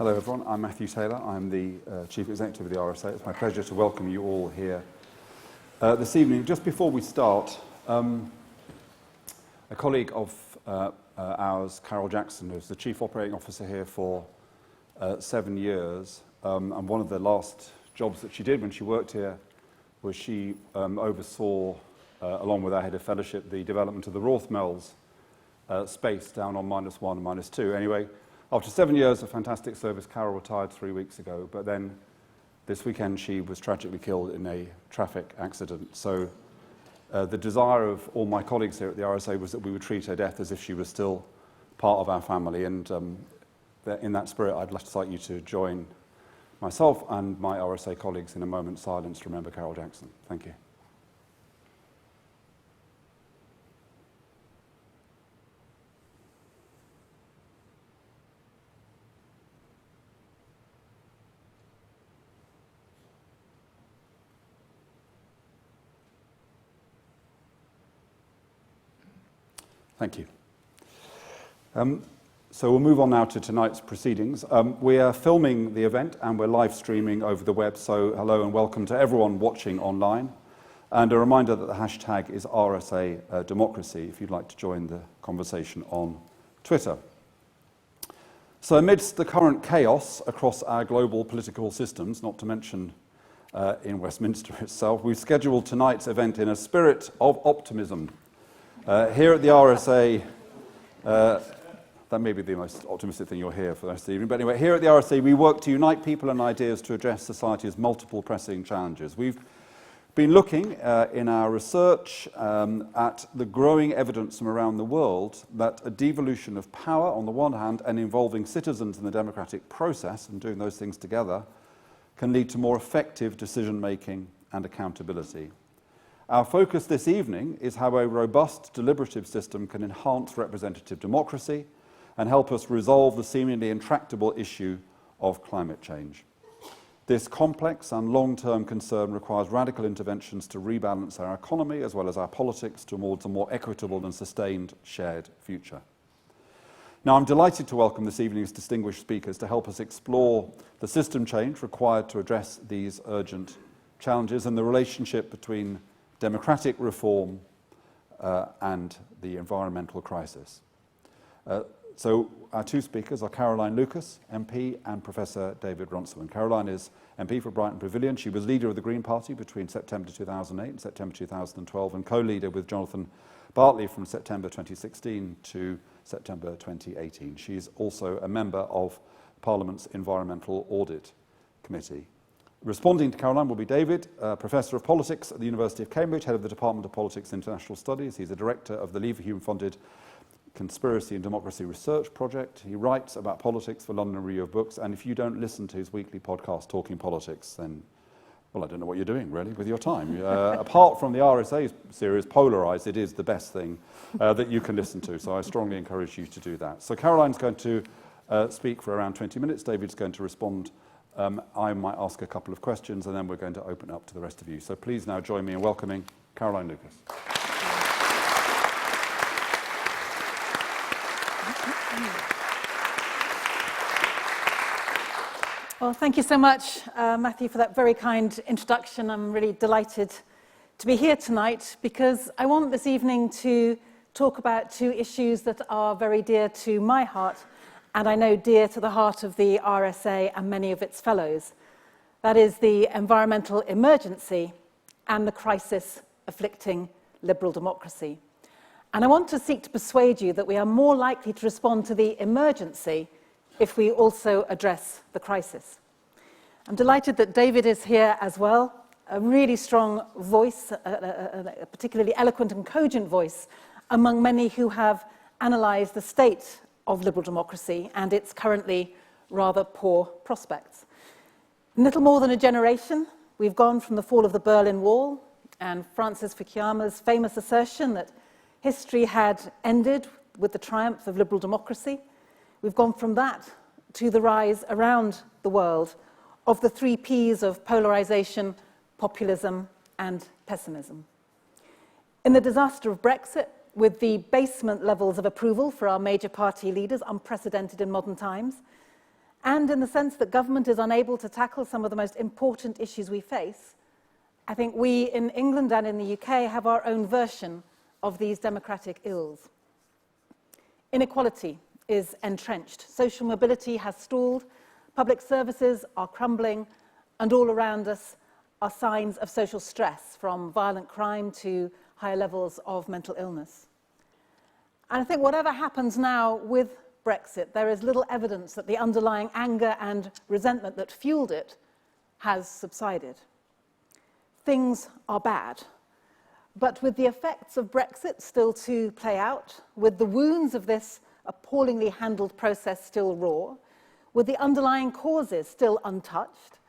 Hello everyone, I'm Matthew Taylor. I'm the Chief Executive of the RSA. It's my pleasure to welcome you all here this evening. Just before we start, a colleague of ours, Carol Jackson, who's the Chief Operating Officer here for 7 years, and one of the last jobs that she did when she worked here was she oversaw, along with our Head of Fellowship, the development of the Rorthmells space down on -1 and -2. Anyway, after 7 years of fantastic service, Carol retired 3 weeks ago, but then this weekend she was tragically killed in a traffic accident. So the desire of all my colleagues here at the RSA was that we would treat her death as if she was still part of our family, and in that spirit I'd like you to join myself and my RSA colleagues in a moment's silence to remember Carol Jackson. Thank you. Thank you. So we'll move on now to tonight's proceedings. We are filming the event and we're live streaming over the web, so hello and welcome to everyone watching online. And a reminder that the hashtag is RSA Democracy if you'd like to join the conversation on Twitter. So amidst the current chaos across our global political systems, not to mention in Westminster itself, we've scheduled tonight's event in a spirit of optimism. Here at the RSA, that may be the most optimistic thing you'll hear for the rest of the evening, but anyway, here at the RSA we work to unite people and ideas to address society's multiple pressing challenges. We've been looking in our research at the growing evidence from around the world that a devolution of power on the one hand and involving citizens in the democratic process and doing those things together can lead to more effective decision making and accountability. Our focus this evening is how a robust deliberative system can enhance representative democracy and help us resolve the seemingly intractable issue of climate change. This complex and long-term concern requires radical interventions to rebalance our economy as well as our politics towards a more equitable and sustained shared future. Now, I'm delighted to welcome this evening's distinguished speakers to help us explore the system change required to address these urgent challenges and the relationship between democratic reform and the environmental crisis. So our two speakers are Caroline Lucas, MP, and Professor David Runciman. Caroline is MP for Brighton Pavilion. She was leader of the Green Party between September 2008 and September 2012 and co-leader with Jonathan Bartley from September 2016 to September 2018. She's also a member of Parliament's Environmental Audit Committee. Responding to Caroline will be David, Professor of Politics at the University of Cambridge, Head of the Department of Politics and International Studies. He's a Director of the Leverhulme-funded Conspiracy and Democracy Research Project. He writes about politics for London Review of Books, and if you don't listen to his weekly podcast, Talking Politics, then, well, I don't know what you're doing, really, with your time. Apart from the RSA series, Polarised, it is the best thing that you can listen to, so I strongly encourage you to do that. So Caroline's going to speak for around 20 minutes. David's going to respond. I might ask a couple of questions, and then we're going to open up to the rest of you. So please now join me in welcoming Caroline Lucas. Well, thank you so much, Matthew, for that very kind introduction. I'm really delighted to be here tonight because I want this evening to talk about two issues that are very dear to my heart and I know dear to the heart of the RSA and many of its fellows. That is the environmental emergency and the crisis afflicting liberal democracy. And I want to seek to persuade you that we are more likely to respond to the emergency if we also address the crisis. I'm delighted that David is here as well, a really strong voice, a particularly eloquent and cogent voice among many who have analysed the state of liberal democracy and its currently rather poor prospects. In little more than a generation, we've gone from the fall of the Berlin Wall and Francis Fukuyama's famous assertion that history had ended with the triumph of liberal democracy. We've gone from that to the rise around the world of the 3 Ps of polarisation, populism, and pessimism. In the disaster of Brexit, with the basement levels of approval for our major party leaders, unprecedented in modern times, And in the sense that government is unable to tackle some of the most important issues we face, I think we in England and in the UK have our own version of these democratic ills. Inequality is entrenched. Social mobility has stalled. Public services are crumbling. And all around us are signs of social stress, from violent crime to higher levels of mental illness. And I think whatever happens now with Brexit, there is little evidence that the underlying anger and resentment that fueled it has subsided. Things are bad. But with the effects of Brexit still to play out, with the wounds of this appallingly handled process still raw, with the underlying causes still untouched,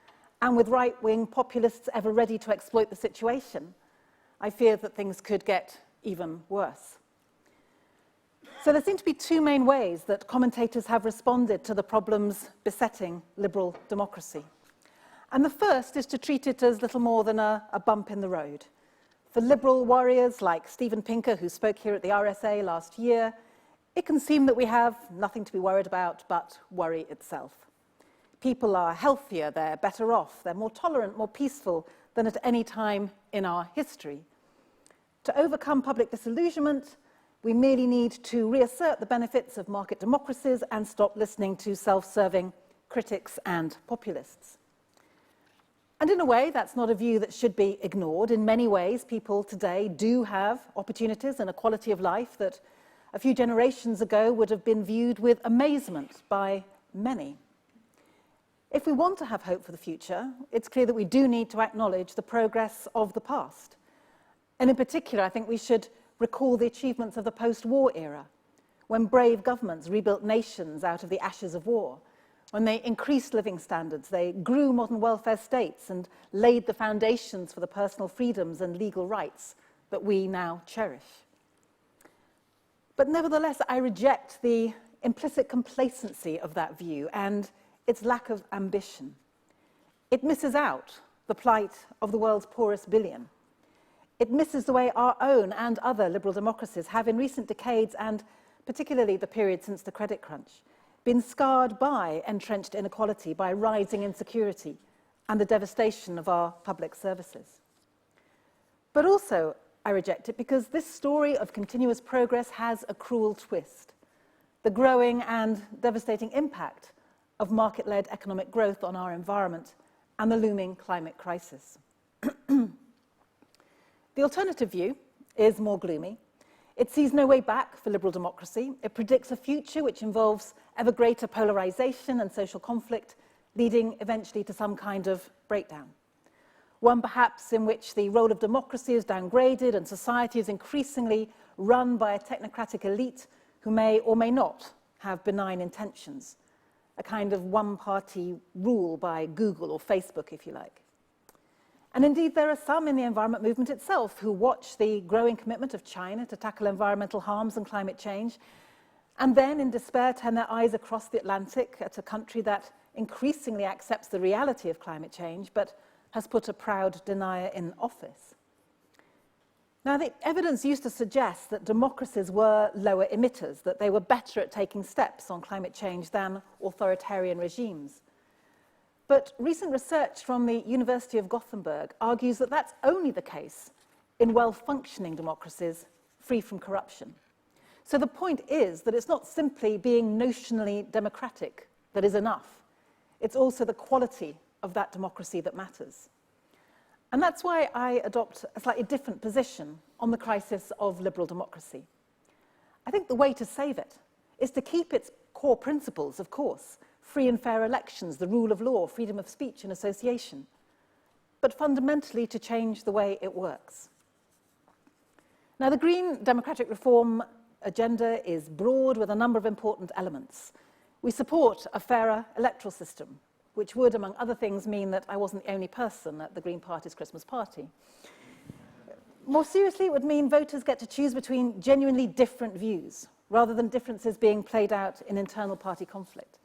and with right-wing populists ever ready to exploit the situation, I fear that things could get even worse. So there seem to be two main ways that commentators have responded to the problems besetting liberal democracy. And the first is to treat it as little more than a bump in the road. For liberal warriors like Steven Pinker, who spoke here at the RSA last year, it can seem that we have nothing to be worried about but worry itself. People are healthier, they're better off, they're more tolerant, more peaceful than at any time in our history. To overcome public disillusionment, we merely need to reassert the benefits of market democracies and stop listening to self-serving critics and populists. And in a way, that's not a view that should be ignored. In many ways, people today do have opportunities and a quality of life that a few generations ago would have been viewed with amazement by many. If we want to have hope for the future, it's clear that we do need to acknowledge the progress of the past. And in particular, I think we should recall the achievements of the post-war era, when brave governments rebuilt nations out of the ashes of war, when they increased living standards, they grew modern welfare states and laid the foundations for the personal freedoms and legal rights that we now cherish. But nevertheless, I reject the implicit complacency of that view and its lack of ambition. It misses out the plight of the world's poorest billion. It misses the way our own and other liberal democracies have in recent decades, and particularly the period since the credit crunch, been scarred by entrenched inequality, by rising insecurity, and the devastation of our public services. But also, I reject it because this story of continuous progress has a cruel twist: the growing and devastating impact of market-led economic growth on our environment and the looming climate crisis. The alternative view is more gloomy. It sees no way back for liberal democracy. It predicts a future which involves ever greater polarization and social conflict, leading eventually to some kind of breakdown. One perhaps in which the role of democracy is downgraded and society is increasingly run by a technocratic elite who may or may not have benign intentions, a kind of one-party rule by Google or Facebook, if you like. And indeed, there are some in the environment movement itself who watch the growing commitment of China to tackle environmental harms and climate change, and then in despair turn their eyes across the Atlantic at a country that increasingly accepts the reality of climate change, but has put a proud denier in office. Now, the evidence used to suggest that democracies were lower emitters, that they were better at taking steps on climate change than authoritarian regimes. But recent research from the University of Gothenburg argues that that's only the case in well-functioning democracies free from corruption. So the point is that it's not simply being notionally democratic that is enough. It's also the quality of that democracy that matters. And that's why I adopt a slightly different position on the crisis of liberal democracy. I think the way to save it is to keep its core principles, of course: free and fair elections, the rule of law, freedom of speech and association, but fundamentally to change the way it works. Now, the Green democratic reform agenda is broad with a number of important elements. We support a fairer electoral system, which would, among other things, mean that I wasn't the only person at the Green Party's Christmas party. More seriously, it would mean voters get to choose between genuinely different views, rather than differences being played out in internal party conflict.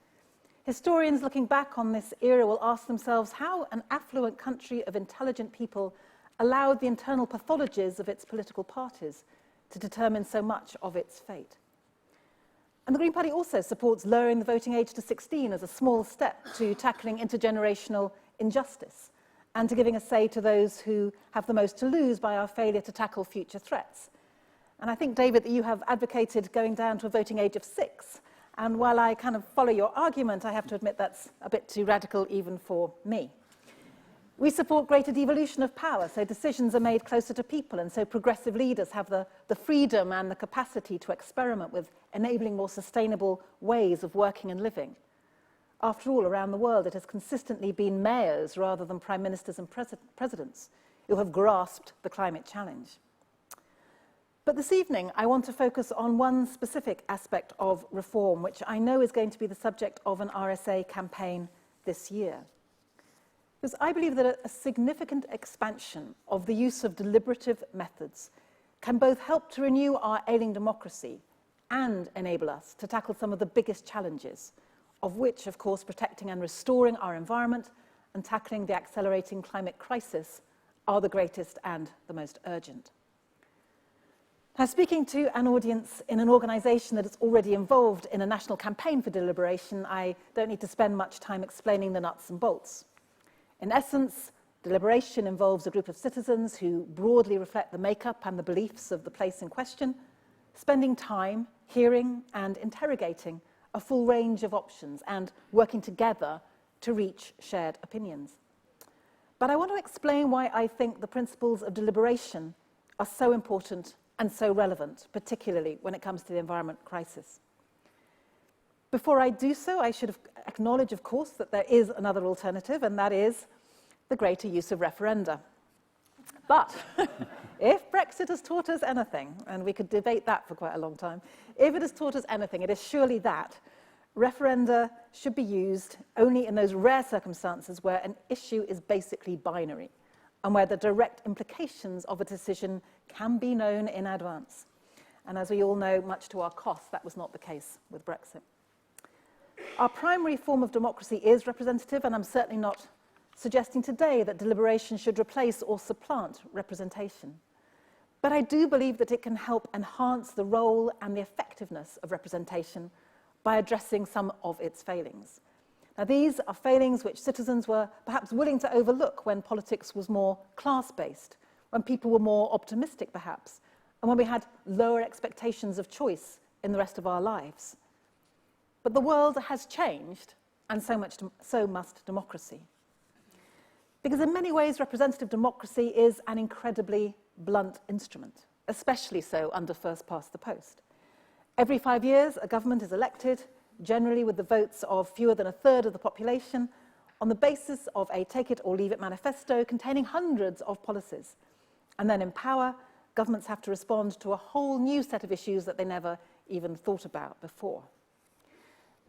Historians looking back on this era will ask themselves how an affluent country of intelligent people allowed the internal pathologies of its political parties to determine so much of its fate. And the Green Party also supports lowering the voting age to 16 as a small step to tackling intergenerational injustice and to giving a say to those who have the most to lose by our failure to tackle future threats. And I think, David, that you have advocated going down to a voting age of 6. And while I kind of follow your argument, I have to admit that's a bit too radical even for me. We support greater devolution of power, so decisions are made closer to people, and so progressive leaders have the freedom and the capacity to experiment with enabling more sustainable ways of working and living. After all, around the world, it has consistently been mayors rather than prime ministers and presidents who have grasped the climate challenge. But this evening, I want to focus on one specific aspect of reform, which I know is going to be the subject of an RSA campaign this year. Because I believe that a significant expansion of the use of deliberative methods can both help to renew our ailing democracy and enable us to tackle some of the biggest challenges, of which, of course, protecting and restoring our environment and tackling the accelerating climate crisis are the greatest and the most urgent. Now, speaking to an audience in an organisation that is already involved in a national campaign for deliberation, I don't need to spend much time explaining the nuts and bolts. In essence, deliberation involves a group of citizens who broadly reflect the makeup and the beliefs of the place in question, spending time hearing and interrogating a full range of options and working together to reach shared opinions. But I want to explain why I think the principles of deliberation are so important and so relevant, particularly when it comes to the environment crisis. Before I do so, I should acknowledge, of course, that there is another alternative, and that is the greater use of referenda. But if Brexit has taught us anything, and we could debate that for quite a long time, if it has taught us anything, it is surely that referenda should be used only in those rare circumstances where an issue is basically binary and where the direct implications of a decision can be known in advance. And as we all know, much to our cost, that was not the case with Brexit. Our primary form of democracy is representative, and I'm certainly not suggesting today that deliberation should replace or supplant representation. But I do believe that it can help enhance the role and the effectiveness of representation by addressing some of its failings. Now, these are failings which citizens were perhaps willing to overlook when politics was more class-based, when people were more optimistic perhaps, and when we had lower expectations of choice in the rest of our lives. But the world has changed, and so must democracy. Because in many ways, representative democracy is an incredibly blunt instrument, especially so under first past the post. Every 5 years, a government is elected, generally with the votes of fewer than a third of the population, on the basis of a take-it-or-leave-it manifesto containing hundreds of policies. And then in power, governments have to respond to a whole new set of issues that they never even thought about before.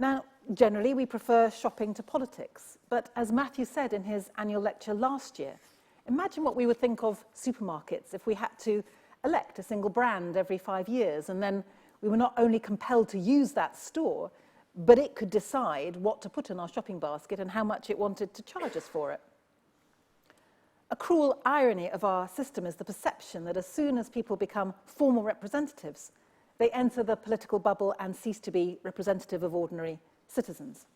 Now, generally, we prefer shopping to politics, but as Matthew said in his annual lecture last year, imagine what we would think of supermarkets if we had to elect a single brand every 5 years, and then we were not only compelled to use that store, but it could decide what to put in our shopping basket and how much it wanted to charge us for it. A cruel irony of our system is the perception that as soon as people become formal representatives, they enter the political bubble and cease to be representative of ordinary citizens.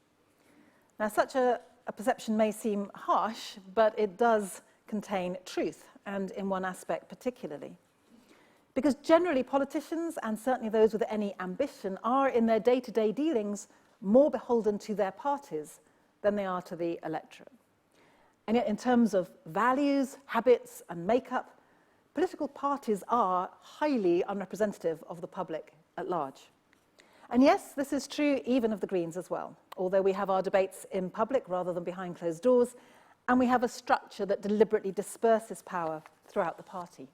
Now, such a perception may seem harsh, but it does contain truth, and in one aspect particularly. Because generally politicians, and certainly those with any ambition, are in their day-to-day dealings more beholden to their parties than they are to the electorate. And yet in terms of values, habits, and makeup, political parties are highly unrepresentative of the public at large. And yes, this is true even of the Greens as well, although we have our debates in public rather than behind closed doors, and we have a structure that deliberately disperses power throughout the party.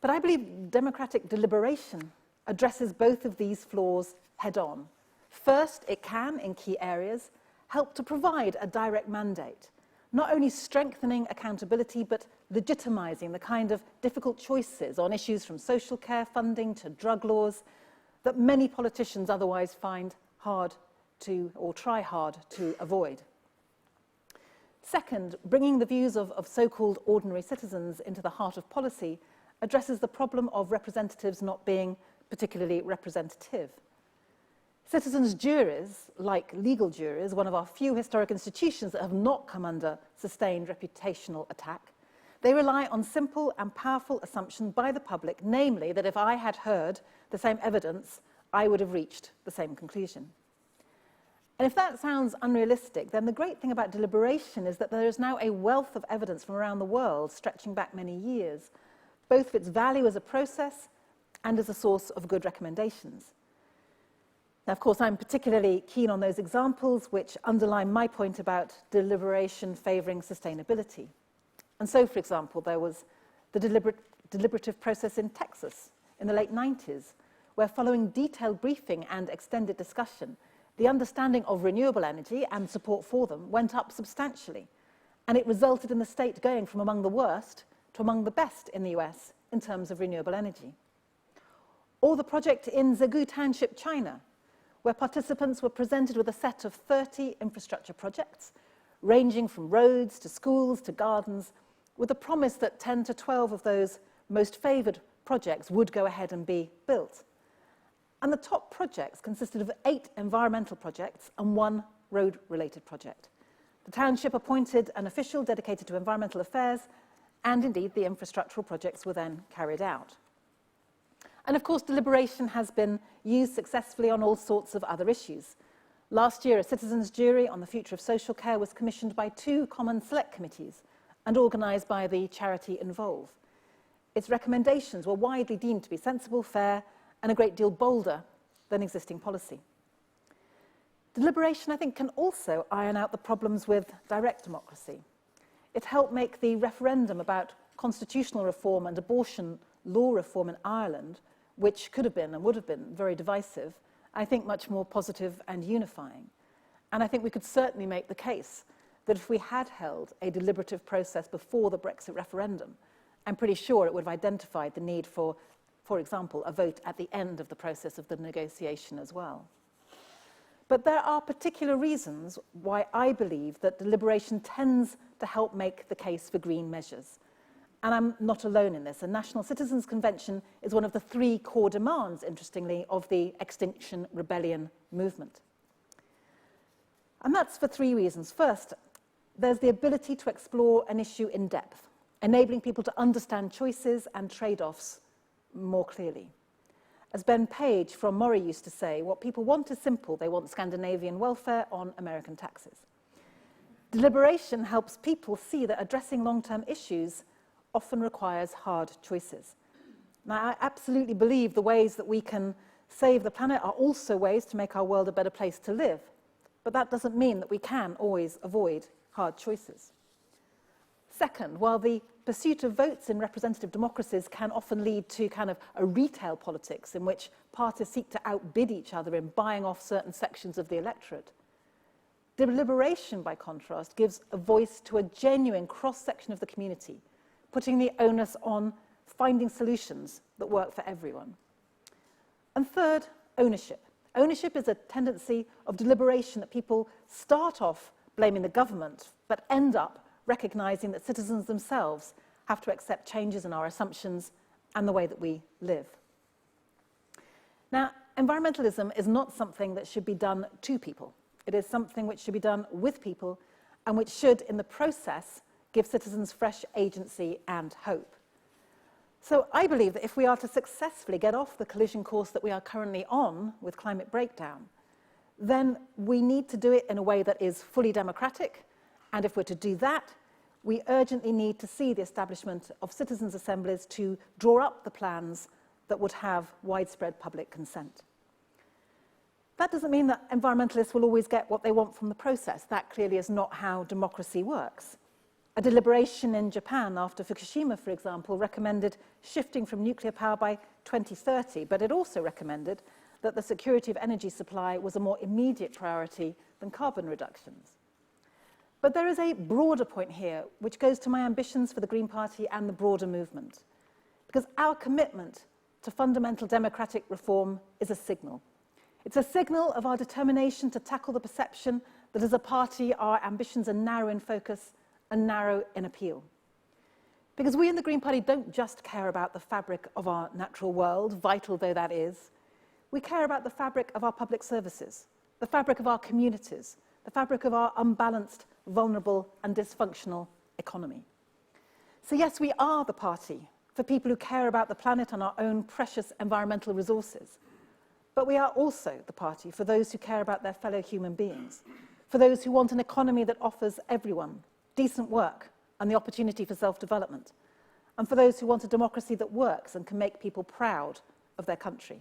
But I believe democratic deliberation addresses both of these flaws head-on. First, it can, in key areas, help to provide a direct mandate, not only strengthening accountability, but legitimizing the kind of difficult choices on issues from social care funding to drug laws that many politicians otherwise find hard to, or try hard to avoid. Second, bringing the views of so-called ordinary citizens into the heart of policy addresses the problem of representatives not being particularly representative. Citizens' juries, like legal juries, one of our few historic institutions that have not come under sustained reputational attack, they rely on simple and powerful assumptions by the public, namely that if I had heard the same evidence, I would have reached the same conclusion. And if that sounds unrealistic, then the great thing about deliberation is that there is now a wealth of evidence from around the world stretching back many years, both for its value as a process and as a source of good recommendations. Now, of course, I'm particularly keen on those examples which underline my point about deliberation favouring sustainability. And so, for example, there was the deliberative process in Texas in the late 90s, where following detailed briefing and extended discussion, the understanding of renewable energy and support for them went up substantially, and it resulted in the state going from among the worst to among the best in the US in terms of renewable energy. Or the project in Zhengzhou Township, China, where participants were presented with a set of 30 infrastructure projects, ranging from roads to schools to gardens, with the promise that 10 to 12 of those most favoured projects would go ahead and be built. And the top projects consisted of 8 environmental projects and 1 road-related project. The township appointed an official dedicated to environmental affairs, and indeed the infrastructural projects were then carried out. And of course, deliberation has been used successfully on all sorts of other issues. Last year, a citizens' jury on the future of social care was commissioned by 2 common select committees and organised by the charity Involve. Its recommendations were widely deemed to be sensible, fair, and a great deal bolder than existing policy. Deliberation, I think, can also iron out the problems with direct democracy. It helped make the referendum about constitutional reform and abortion law reform in Ireland, which could have been and would have been very divisive, I think much more positive and unifying. And I think we could certainly make the case that if we had held a deliberative process before the Brexit referendum, I'm pretty sure it would have identified the need for example, a vote at the end of the process of the negotiation as well. But there are particular reasons why I believe that deliberation tends to help make the case for green measures. And I'm not alone in this. A National Citizens Convention is one of the 3 core demands, interestingly, of the Extinction Rebellion movement. And that's for 3 reasons. First, there's the ability to explore an issue in depth, enabling people to understand choices and trade-offs more clearly. As Ben Page from Murray used to say, what people want is simple. They want Scandinavian welfare on American taxes. Deliberation helps people see that addressing long-term issues often requires hard choices. Now, I absolutely believe the ways that we can save the planet are also ways to make our world a better place to live. But that doesn't mean that we can always avoid hard choices. Second, while the pursuit of votes in representative democracies can often lead to kind of a retail politics in which parties seek to outbid each other in buying off certain sections of the electorate, deliberation, by contrast, gives a voice to a genuine cross-section of the community, putting the onus on finding solutions that work for everyone. And third, ownership. Ownership is a tendency of deliberation that people start off blaming the government, but end up recognizing that citizens themselves have to accept changes in our assumptions and the way that we live. Now, environmentalism is not something that should be done to people. It is something which should be done with people and which should, in the process, give citizens fresh agency and hope. So I believe that if we are to successfully get off the collision course that we are currently on with climate breakdown, then we need to do it in a way that is fully democratic. And if we're to do that, we urgently need to see the establishment of citizens' assemblies to draw up the plans that would have widespread public consent. That doesn't mean that environmentalists will always get what they want from the process. That clearly is not how democracy works. A deliberation in Japan after Fukushima, for example, recommended shifting from nuclear power by 2030, but it also recommended that the security of energy supply was a more immediate priority than carbon reductions. But there is a broader point here, which goes to my ambitions for the Green Party and the broader movement, because our commitment to fundamental democratic reform is a signal. It's a signal of our determination to tackle the perception that as a party our ambitions are narrow in focus and narrow in appeal. Because we in the Green Party don't just care about the fabric of our natural world, vital though that is. We care about the fabric of our public services, the fabric of our communities, the fabric of our unbalanced, vulnerable and dysfunctional economy. So yes, we are the party for people who care about the planet and our own precious environmental resources. But we are also the party for those who care about their fellow human beings, for those who want an economy that offers everyone decent work and the opportunity for self-development, and for those who want a democracy that works and can make people proud of their country.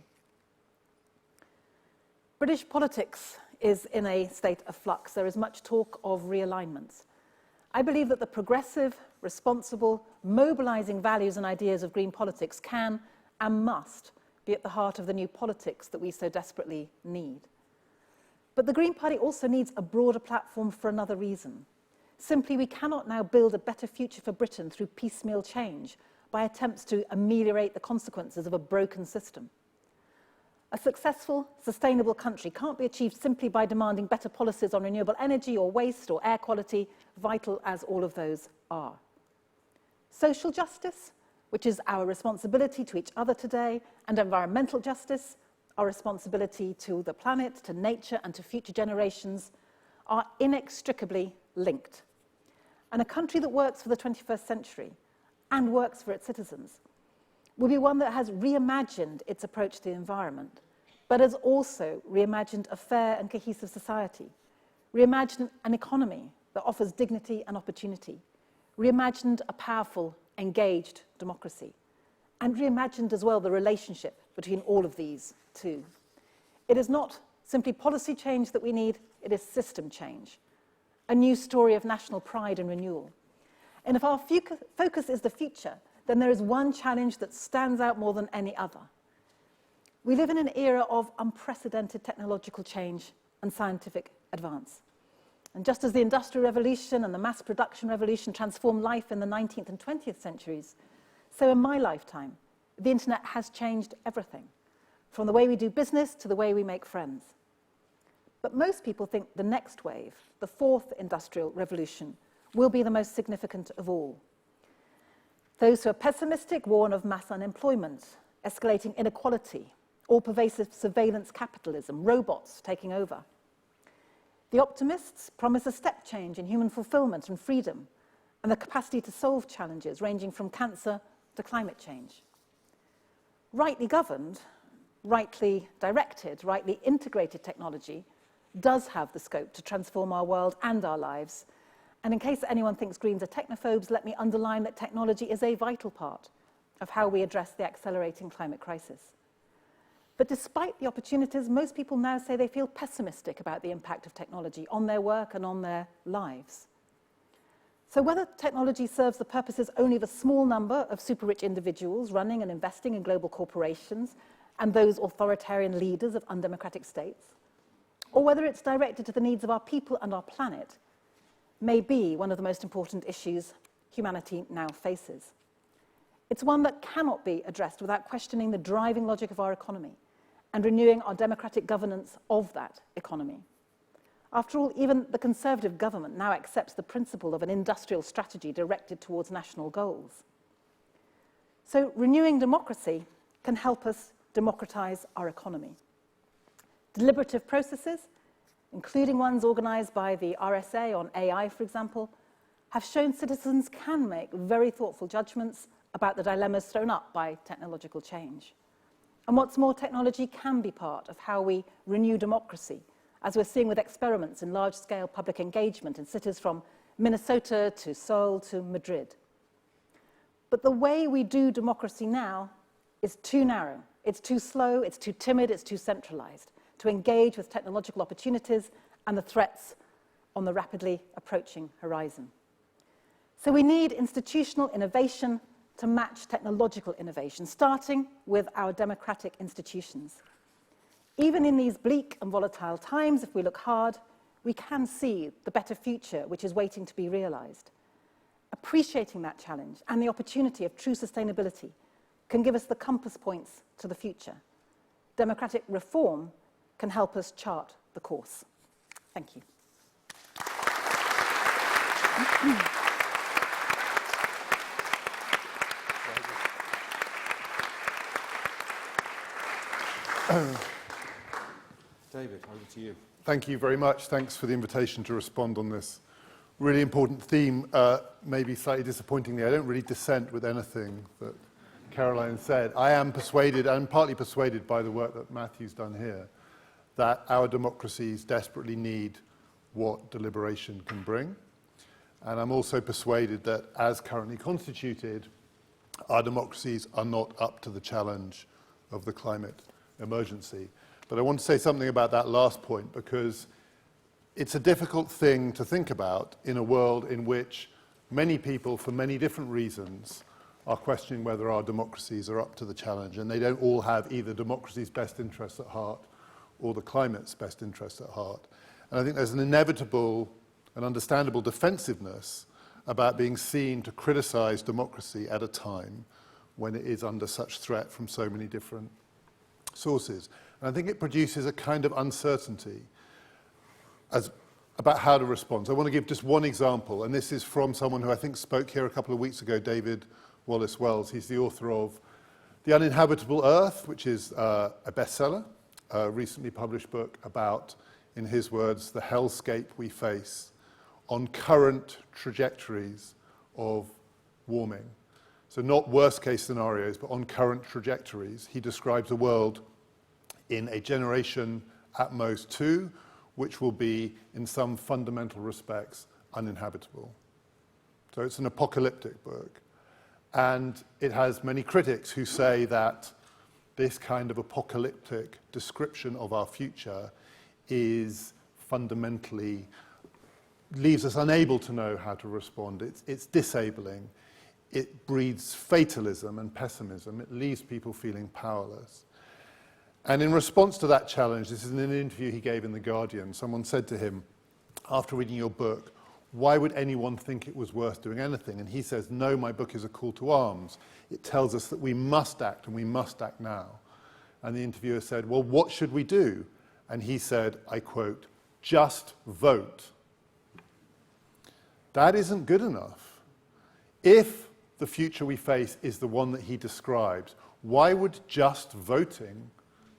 British politics is in a state of flux. There is much talk of realignments. I believe that the progressive, responsible, mobilizing values and ideas of green politics can and must be at the heart of the new politics that we so desperately need. But the Green Party also needs a broader platform for another reason. Simply, we cannot now build a better future for Britain through piecemeal change by attempts to ameliorate the consequences of a broken system. A successful, sustainable country can't be achieved simply by demanding better policies on renewable energy or waste or air quality, vital as all of those are. Social justice, which is our responsibility to each other today, and environmental justice, our responsibility to the planet, to nature, and to future generations, are inextricably linked. And a country that works for the 21st century and works for its citizens will be one that has reimagined its approach to the environment, but has also reimagined a fair and cohesive society, reimagined an economy that offers dignity and opportunity, reimagined a powerful, engaged democracy, and reimagined as well the relationship between all of these two. It is not simply policy change that we need, it is system change, a new story of national pride and renewal. And if our focus is the future, then there is one challenge that stands out more than any other. We live in an era of unprecedented technological change and scientific advance. And just as the Industrial Revolution and the mass production revolution transformed life in the 19th and 20th centuries, so in my lifetime, the internet has changed everything, from the way we do business to the way we make friends. But most people think the next wave, the fourth industrial revolution, will be the most significant of all. Those who are pessimistic warn of mass unemployment, escalating inequality, all-pervasive surveillance capitalism, robots taking over. The optimists promise a step change in human fulfillment and freedom, and the capacity to solve challenges ranging from cancer to climate change. Rightly governed, rightly directed, rightly integrated technology does have the scope to transform our world and our lives. And in case anyone thinks Greens are technophobes, let me underline that technology is a vital part of how we address the accelerating climate crisis. But despite the opportunities, most people now say they feel pessimistic about the impact of technology on their work and on their lives. So whether technology serves the purposes only of a small number of super-rich individuals running and investing in global corporations and those authoritarian leaders of undemocratic states, or whether it's directed to the needs of our people and our planet, may be one of the most important issues humanity now faces. It's one that cannot be addressed without questioning the driving logic of our economy and renewing our democratic governance of that economy. After all, even the Conservative government now accepts the principle of an industrial strategy directed towards national goals. So renewing democracy can help us democratize our economy. Deliberative processes, including ones organized by the RSA on AI, for example, have shown citizens can make very thoughtful judgments about the dilemmas thrown up by technological change. And what's more, technology can be part of how we renew democracy, as we're seeing with experiments in large-scale public engagement in cities from Minnesota to Seoul to Madrid. But the way we do democracy now is too narrow. It's too slow, it's too timid, it's too centralized to engage with technological opportunities and the threats on the rapidly approaching horizon. So we need institutional innovation to match technological innovation, starting with our democratic institutions. Even in these bleak and volatile times, if we look hard, we can see the better future which is waiting to be realized. Appreciating that challenge and the opportunity of true sustainability can give us the compass points to the future. Democratic reform can help us chart the course. Thank you. David, over to you. Thank you very much. Thanks for the invitation to respond on this really important theme. Maybe slightly disappointingly, I don't really dissent with anything that Caroline said. I am persuaded, and partly persuaded by the work that Matthew's done here, that our democracies desperately need what deliberation can bring. And I'm also persuaded that, as currently constituted, our democracies are not up to the challenge of the climate emergency. But I want to say something about that last point, because it's a difficult thing to think about in a world in which many people, for many different reasons, are questioning whether our democracies are up to the challenge, and they don't all have either democracy's best interests at heart or the climate's best interests at heart. And I think there's an inevitable and understandable defensiveness about being seen to criticize democracy at a time when it is under such threat from so many different sources. And I think it produces a kind of uncertainty about how to respond. So I want to give just one example, and this is from someone who I think spoke here a couple of weeks ago, David Wallace Wells. He's the author of The Uninhabitable Earth, which is a bestseller, a recently published book about, in his words, the hellscape we face on current trajectories of warming. So not worst-case scenarios, but on current trajectories. He describes a world in a generation, at most two, which will be, in some fundamental respects, uninhabitable. So it's an apocalyptic book. And it has many critics who say that this kind of apocalyptic description of our future is fundamentally leaves us unable to know how to respond. It's disabling. It breeds fatalism and pessimism. It leaves people feeling powerless. And in response to that challenge, this is in an interview he gave in The Guardian, someone said to him, after reading your book, why would anyone think it was worth doing anything? And he says, no, my book is a call to arms. It tells us that we must act, and we must act now. And the interviewer said, well, what should we do? And he said, I quote, just vote. That isn't good enough. If the future we face is the one that he describes, why would just voting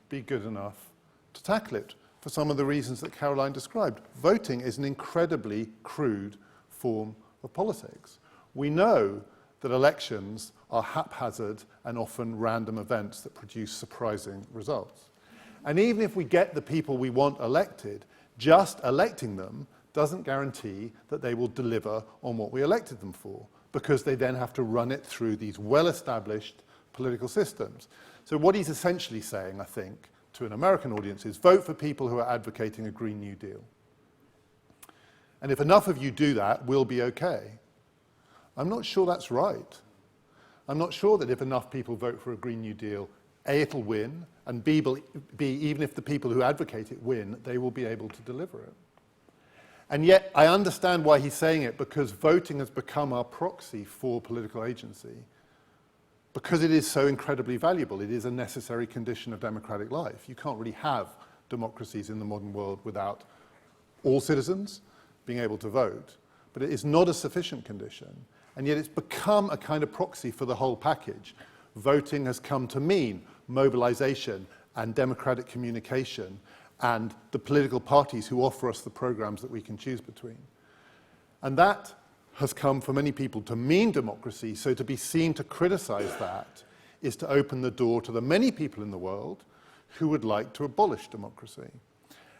be good enough to tackle it? For some of the reasons that Caroline described. Voting is an incredibly crude form of politics. We know that elections are haphazard and often random events that produce surprising results. And even if we get the people we want elected, just electing them doesn't guarantee that they will deliver on what we elected them for, because they then have to run it through these well-established political systems. So what he's essentially saying, I think, to an American audience is vote for people who are advocating a Green New Deal. And if enough of you do that, we'll be okay. I'm not sure that's right. I'm not sure that if enough people vote for a Green New Deal, A, it'll win, and B, even if the people who advocate it win, they will be able to deliver it. And yet, I understand why he's saying it, because voting has become our proxy for political agency, because it is so incredibly valuable. It is a necessary condition of democratic life. You can't really have democracies in the modern world without all citizens being able to vote. But it is not a sufficient condition, and yet it's become a kind of proxy for the whole package. Voting has come to mean mobilization and democratic communication and the political parties who offer us the programs that we can choose between. And that has come for many people to mean democracy, so to be seen to criticize that is to open the door to the many people in the world who would like to abolish democracy.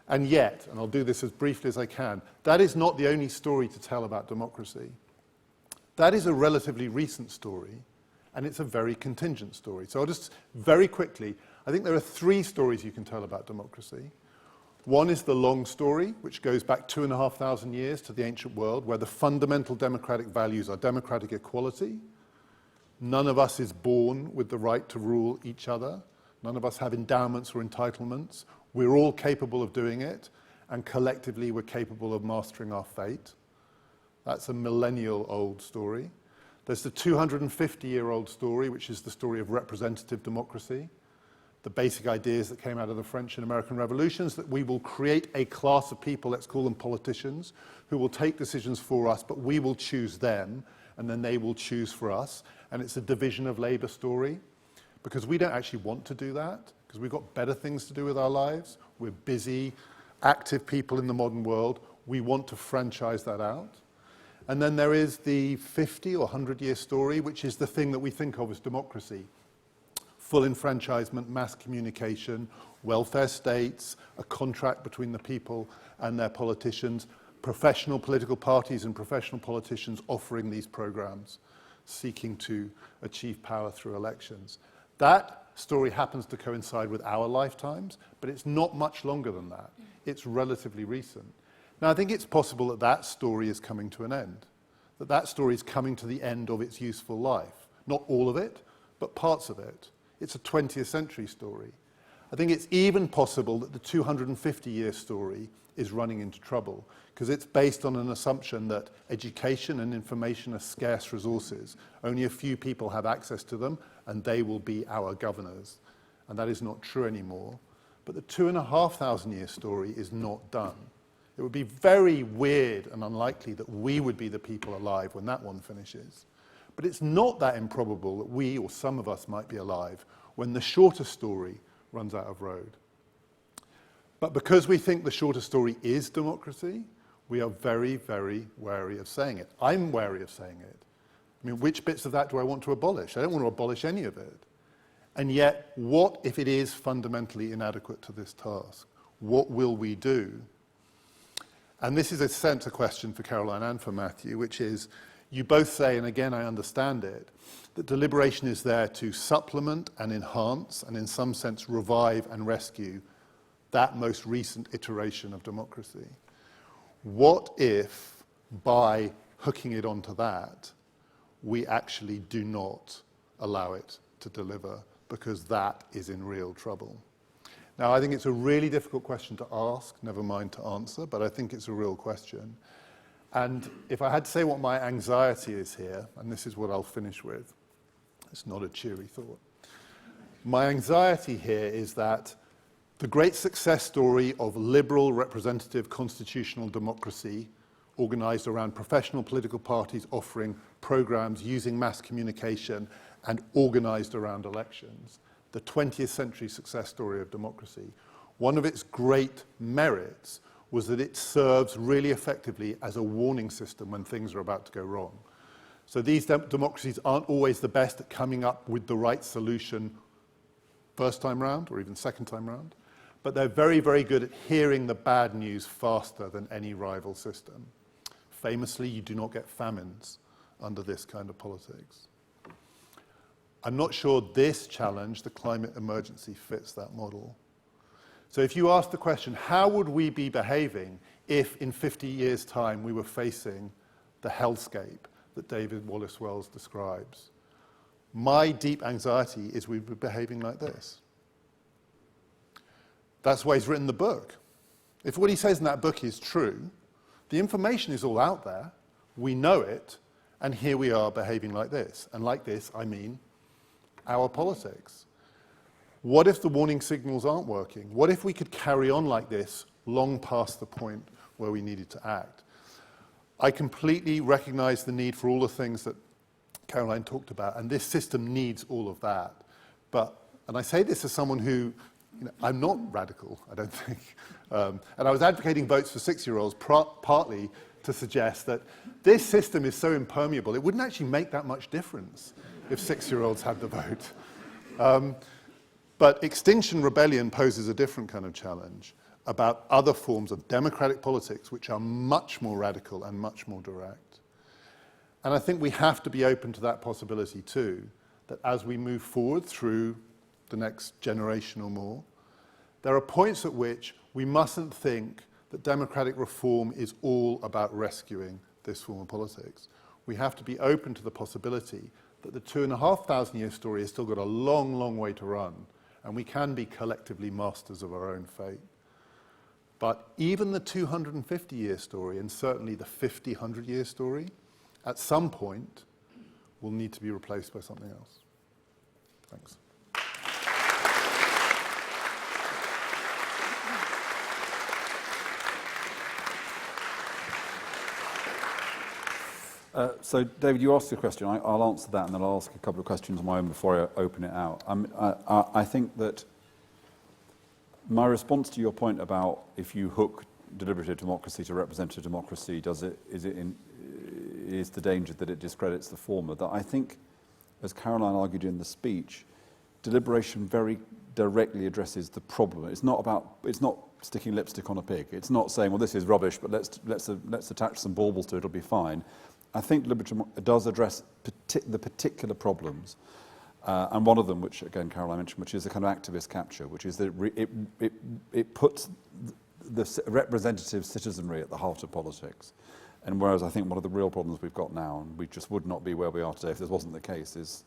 And yet, and I'll do this as briefly as I can, that is not the only story to tell about democracy. That is a relatively recent story, and it's a very contingent story. So I'll just very quickly, I think there are three stories you can tell about democracy. One is the long story, which goes back 2,500 years to the ancient world, where the fundamental democratic values are democratic equality. None of us is born with the right to rule each other. None of us have endowments or entitlements. We're all capable of doing it, and collectively we're capable of mastering our fate. That's a millennial-old story. There's the 250-year-old story, which is the story of representative democracy. The basic ideas that came out of the French and American revolutions, that we will create a class of people, let's call them politicians, who will take decisions for us, but we will choose them, and then they will choose for us. And it's a division of labor story, because we don't actually want to do that, because we've got better things to do with our lives. We're busy, active people in the modern world. We want to franchise that out. And then there is the 50 or 100-year story, which is the thing that we think of as democracy. Full enfranchisement, mass communication, welfare states, a contract between the people and their politicians, professional political parties and professional politicians offering these programs, seeking to achieve power through elections. That story happens to coincide with our lifetimes, but it's not much longer than that. It's relatively recent. Now, I think it's possible that that story is coming to an end, that that story is coming to the end of its useful life. Not all of it, but parts of it. It's a 20th century story. I think it's even possible that the 250-year story is running into trouble because it's based on an assumption that education and information are scarce resources. Only a few people have access to them, and they will be our governors. And that is not true anymore. But the 2,500-year story is not done. It would be very weird and unlikely that we would be the people alive when that one finishes. But it's not that improbable that we, or some of us, might be alive when the shorter story runs out of road. But because we think the shorter story is democracy, we are very, very wary of saying it. I'm wary of saying it. I mean, which bits of that do I want to abolish? I don't want to abolish any of it. And yet, what if it is fundamentally inadequate to this task? What will we do? And this is a sense a question for Caroline and for Matthew, which is, you both say, and again I understand it, that deliberation is there to supplement and enhance, and in some sense revive and rescue that most recent iteration of democracy. What if, by hooking it onto that, we actually do not allow it to deliver, because that is in real trouble? Now, I think it's a really difficult question to ask, never mind to answer, but I think it's a real question. And if I had to say what my anxiety is here, and this is what I'll finish with, it's not a cheery thought. My anxiety here is that the great success story of liberal representative constitutional democracy, organized around professional political parties offering programs using mass communication and organized around elections, the 20th century success story of democracy, one of its great merits was that it serves really effectively as a warning system when things are about to go wrong. So these democracies aren't always the best at coming up with the right solution first time round or even second time round, but they're very, very good at hearing the bad news faster than any rival system. Famously, you do not get famines under this kind of politics. I'm not sure this challenge, the climate emergency, fits that model. So if you ask the question, how would we be behaving if in 50 years' time we were facing the hellscape that David Wallace Wells describes? My deep anxiety is we'd be behaving like this. That's why he's written the book. If what he says in that book is true, the information is all out there, we know it, and here we are behaving like this. And like this, I mean our politics. What if the warning signals aren't working? What if we could carry on like this long past the point where we needed to act? I completely recognize the need for all the things that Caroline talked about, and this system needs all of that. And I say this as someone who, I'm not radical, I don't think. And I was advocating votes for 6-year-olds partly to suggest that this system is so impermeable, it wouldn't actually make that much difference if 6-year-olds had the vote. But Extinction Rebellion poses a different kind of challenge about other forms of democratic politics which are much more radical and much more direct. And I think we have to be open to that possibility too, that as we move forward through the next generation or more, there are points at which we mustn't think that democratic reform is all about rescuing this form of politics. We have to be open to the possibility that the 2,500-year story has still got a long, long way to run, and we can be collectively masters of our own fate. But even the 250-year story, and certainly the 50, 100-year story, at some point will need to be replaced by something else. Thanks. So, David, you asked a question. I'll answer that, and then I'll ask a couple of questions of my own before I open it out. I think that My response to your point about if you hook deliberative democracy to representative democracy, is the danger that it discredits the former? That I think, as Caroline argued in the speech, deliberation very directly addresses the problem. It's not sticking lipstick on a pig. It's not saying, well, this is rubbish, but let's attach some baubles to it, it'll be fine. I think deliberative does address the particular problems. And one of them, which again Caroline mentioned, which is the kind of activist capture, which is that it puts the representative citizenry at the heart of politics. And whereas I think one of the real problems we've got now, and we just would not be where we are today if this wasn't the case, is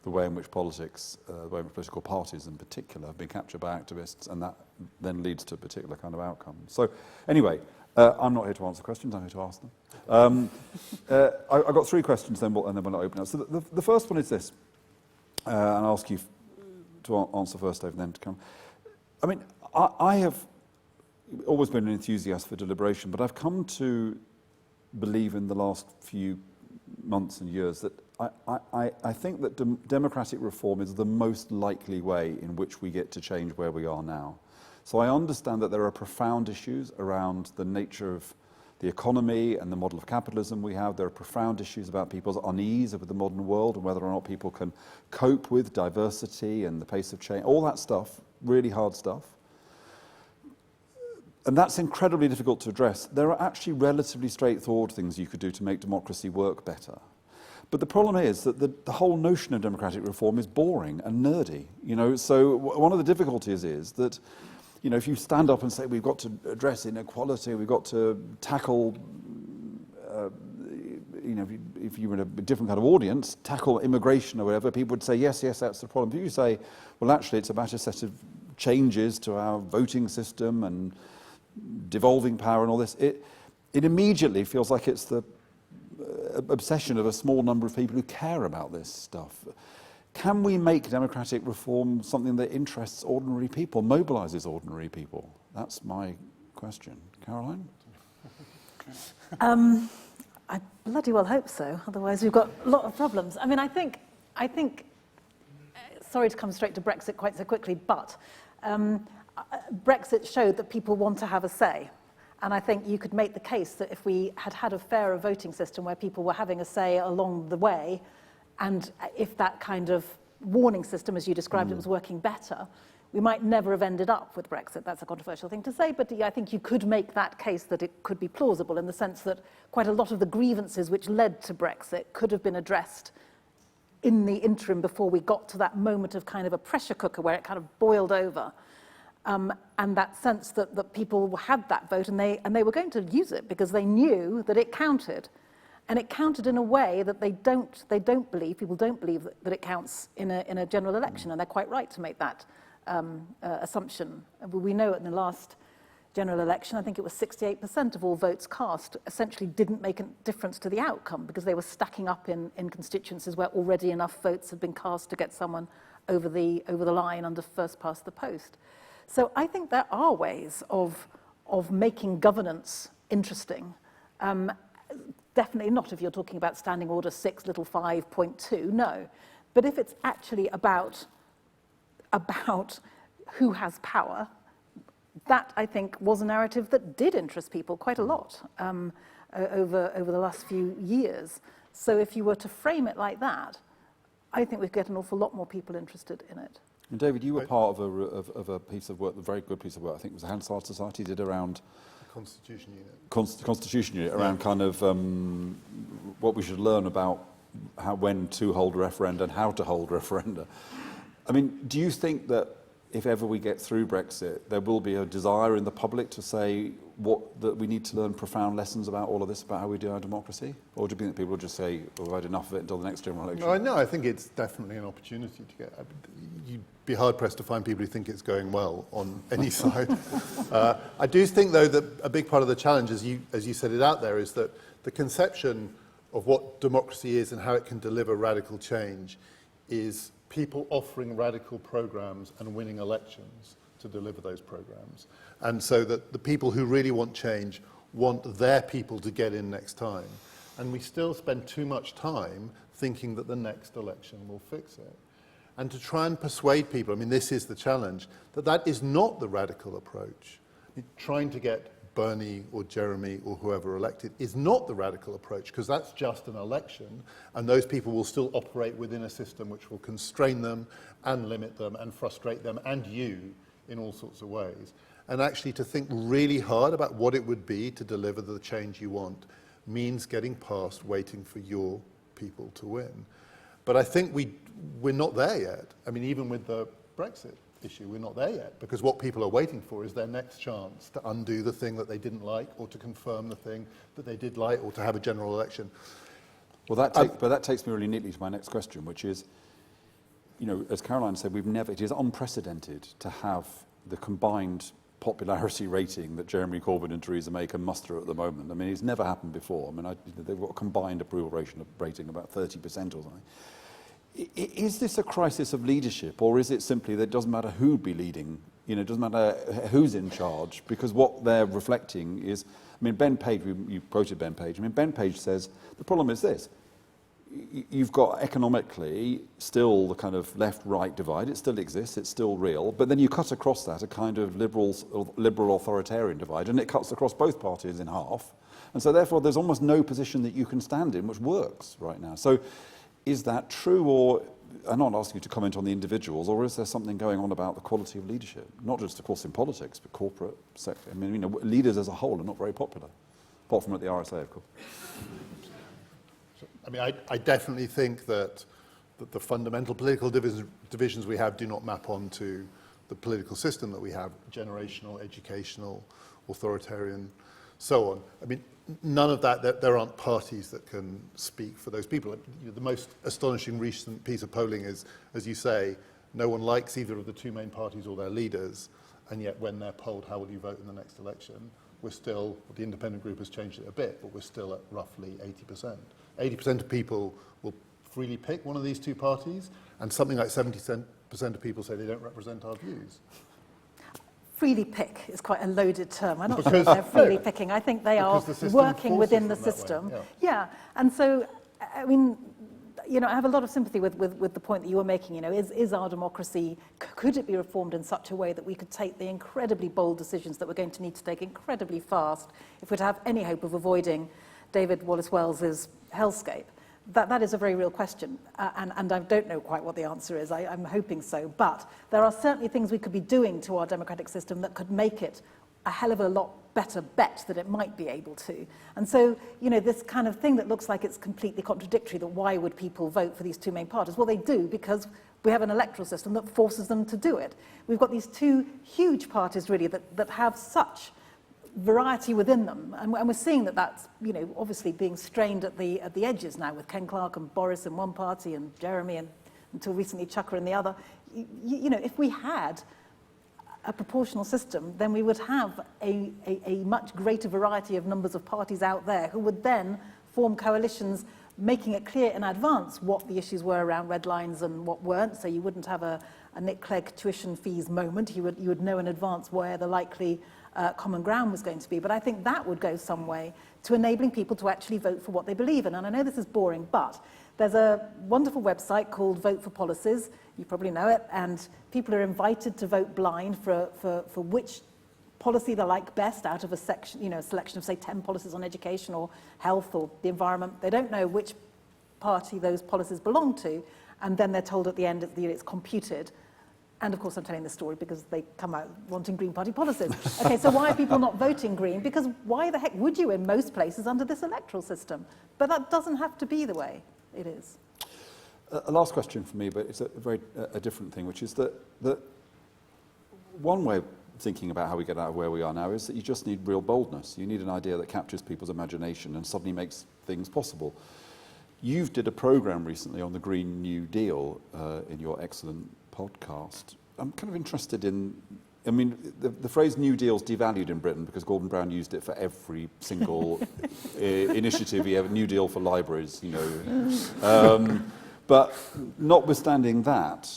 the way in which politics, the way in which political parties in particular have been captured by activists, and that then leads to a particular kind of outcome. So anyway, I'm not here to answer questions, I'm here to ask them. I've got three questions then, and then we'll open up. So the first one is this. And I'll ask you to answer first, Dave, and then to come. I mean, I have always been an enthusiast for deliberation, but I've come to believe in the last few months and years that I think that democratic reform is the most likely way in which we get to change where we are now. So I understand that there are profound issues around the nature of the economy and the model of capitalism we have. There are profound issues about people's unease with the modern world and whether or not people can cope with diversity and the pace of change, all that stuff, really hard stuff. And that's incredibly difficult to address. There are actually relatively straightforward things you could do to make democracy work better. But the problem is that the whole notion of democratic reform is boring and nerdy. So one of the difficulties is that if you stand up and say we've got to address inequality, we've got to tackle, if you were in a different kind of audience, tackle immigration or whatever, people would say, yes, that's the problem. But you say, well, actually, it's about a set of changes to our voting system and devolving power and all this. It immediately feels like it's the obsession of a small number of people who care about this stuff. Can we make democratic reform something that interests ordinary people, mobilizes ordinary people? That's my question. Caroline? I bloody well hope so. Otherwise, we've got a lot of problems. I mean, I think. Sorry to come straight to Brexit quite so quickly, but Brexit showed that people want to have a say. And I think you could make the case that if we had had a fairer voting system where people were having a say along the way, and if that kind of warning system, as you described it, was working better, we might never have ended up with Brexit. That's a controversial thing to say, but I think you could make that case that it could be plausible in the sense that quite a lot of the grievances which led to Brexit could have been addressed in the interim before we got to that moment of kind of a pressure cooker where it kind of boiled over. And that sense that people had that vote and they were going to use it because they knew that it counted. And it counted in a way that people don't believe that it counts in a general election, and they're quite right to make that assumption. We know in the last general election, I think it was 68% of all votes cast essentially didn't make a difference to the outcome because they were stacking up in constituencies where already enough votes had been cast to get someone over the line under first past the post. So I think there are ways of making governance interesting. Definitely not if you're talking about Standing Order 6, little 5.2, no. But if it's actually about who has power, that, I think, was a narrative that did interest people quite a lot over the last few years. So if you were to frame it like that, I think we'd get an awful lot more people interested in it. And David, you were part of a piece of work, a very good piece of work, I think it was the Hansard Society did around Constitution Unit. Constitution Unit, around kind of what we should learn about when to hold referenda and how to hold referenda. I mean, do you think that if ever we get through Brexit, there will be a desire in the public to say that we need to learn profound lessons about all of this, about how we do our democracy? Or do you think that people will just say, well, we've had enough of it until the next general election? No, I think it's definitely an opportunity to get... You'd be hard-pressed to find people who think it's going well on any side. I do think, though, that a big part of the challenge, as you set it out there, is that the conception of what democracy is and how it can deliver radical change is people offering radical programs and winning elections to deliver those programs. And so that the people who really want change want their people to get in next time. And we still spend too much time thinking that the next election will fix it. and to try and persuade people, I mean, this is the challenge, that that is not the radical approach. Trying to get Bernie or Jeremy or whoever elected is not the radical approach, because that's just an election, and those people will still operate within a system which will constrain them and limit them and frustrate them and you in all sorts of ways. And actually to think really hard about what it would be to deliver the change you want means getting past waiting for your people to win. But I think we're not there yet. I mean, even with the Brexit issue, we're not there yet, because what people are waiting for is their next chance to undo the thing that they didn't like, or to confirm the thing that they did like, or to have a general election. Well, but that takes me really neatly to my next question, which is, you know, as Caroline said, it is unprecedented to have the combined popularity rating that Jeremy Corbyn and Theresa May can muster at the moment. I mean, it's never happened before. I mean, they've got a combined approval rating about 30% or something. Is this a crisis of leadership, or is it simply that it doesn't matter who'd be leading, you know, it doesn't matter who's in charge, because what they're reflecting is, I mean, Ben Page, you quoted Ben Page, I mean, Ben Page says, the problem is this, you've got economically still the kind of left-right divide, it still exists, it's still real, but then you cut across that a kind of liberal authoritarian divide, and it cuts across both parties in half, and so therefore there's almost no position that you can stand in which works right now. So is that true, or I'm not asking you to comment on the individuals, or is there something going on about the quality of leadership? Not just, of course, in politics, but corporate sector. I mean, you know, leaders as a whole are not very popular, apart from at the RSA, of course. I mean, I definitely think that the fundamental political divisions we have do not map onto the political system that we have, generational, educational, authoritarian, so on. I mean, none of that, there aren't parties that can speak for those people. You know, the most astonishing recent piece of polling is, as you say, no one likes either of the two main parties or their leaders, and yet when they're polled, how will you vote in the next election, we're still, the independent group has changed it a bit, but we're still at roughly 80%. 80% of people will freely pick one of these two parties, and something like 70% of people say they don't represent our views. Freely pick is quite a loaded term. I'm not sure they're freely picking. I think they are working within the system. Yeah, and so, I mean, you know, I have a lot of sympathy with the point that you were making. You know, is our democracy, could it be reformed in such a way that we could take the incredibly bold decisions that we're going to need to take incredibly fast if we're to have any hope of avoiding David Wallace Wells's hellscape? That is a very real question, and I don't know quite what the answer is. I'm hoping so, but there are certainly things we could be doing to our democratic system that could make it a hell of a lot better bet that it might be able to. And so, you know, this kind of thing that looks like it's completely contradictory, that why would people vote for these two main parties? Well, they do, because we have an electoral system that forces them to do it. We've got these two huge parties, really, that have such variety within them, and we're seeing that that's, you know, obviously being strained at the edges now, with Ken Clarke and Boris in one party and Jeremy and until recently Chucker in the other. You know, if we had a proportional system, then we would have a much greater variety of numbers of parties out there who would then form coalitions, making it clear in advance what the issues were around red lines and what weren't, so you wouldn't have a Nick Clegg tuition fees moment. You would know in advance where the likely common ground was going to be. But I think that would go some way to enabling people to actually vote for what they believe in. And I know this is boring, but there's a wonderful website called Vote for Policies. You probably know it. And people are invited to vote blind for which policy they like best out of a section, you know, a selection of, say, 10 policies on education or health or the environment. They don't know which party those policies belong to. And then they're told at the end that it's computed. And of course, I'm telling this story because they come out wanting Green Party policies. Okay, so why are people not voting Green? Because why the heck would you in most places under this electoral system? But that doesn't have to be the way it is. A last question for me, but it's a different thing, which is that one way of thinking about how we get out of where we are now is that you just need real boldness. You need an idea that captures people's imagination and suddenly makes things possible. You've did a program recently on the Green New Deal in your excellent podcast. I'm kind of interested in, I mean, the phrase New Deal is devalued in Britain because Gordon Brown used it for every single initiative he ever, New Deal for libraries, you know. But notwithstanding that,